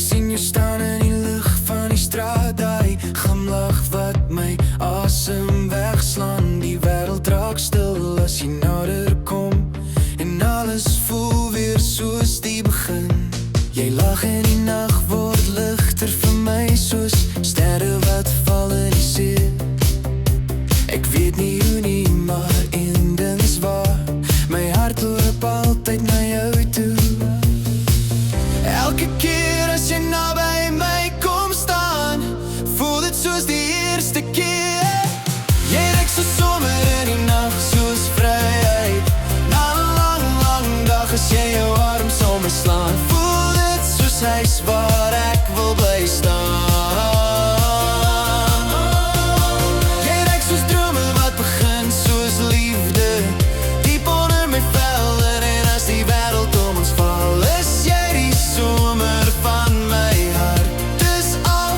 sien jou staan in die lig van die straat, daai glimlag wat my asem wegslaan. Die wêreld raak stil as jy nader kom en alles voel weer soos die begin. Jy lag en die nag word ligter vir my, soos sterre wat val in die see. Ek weet nie hoe nie, maar een ding is waar, my hart loop altyd na jou toe. Elke keer as jy naby my kom staan, voel dit soos die eerste keer. Jy reik so somer in die nag, soos vryheid. Na 'n lang, lang dag as jy jou arms om my slaan, voel dit soos huis waar ek wil bly staan. Jy reik soos drome wat begin soos liefde, diep onder my vel, en as die wêreld om ons val, is jy die somer van my hart. Dis al.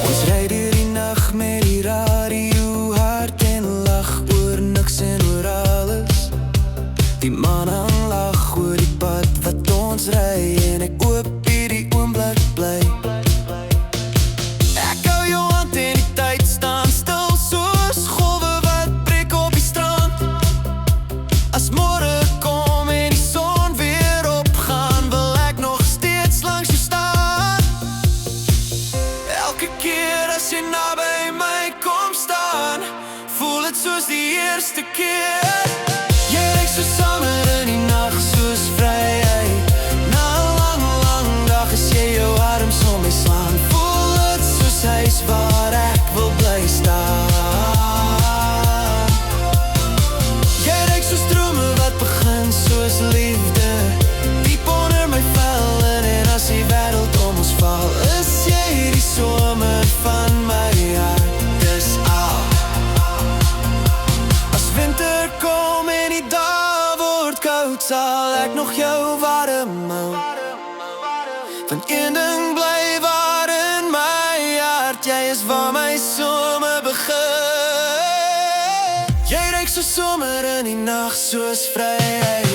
Ons ry deur die nag met die radio hard en lag oor niks en oor alles. Die maan hang lag oor die pad wat ons ry, en ek oop hierdie oomblik bly. Ek hou jou hand en die tyd staan stil, soos golwe wat breek op die strand. As môre kom en die son weer opgaan, wil ek nog steeds langs jou staan. Elke keer as jy naby my kom staan, voel dit soos die eerste keer. Jy reik so somer in die nag, soos vryheid. Na 'n lang, lang dag as jy jou arms om my slaan, voel dit soos huis waar ek wil bly staan. Jy reik soos drome wat begin soos liefde, diep onder my vel, en as die wêreld om ons val, is jy die somer van my hart. Dis al. As winter kom en die dae word koud, sal ek nog jou warm hou. Van een ding bly waar in my hart, jy is waar my somer begin. Jy reik so somer in die nag, soos vryheid.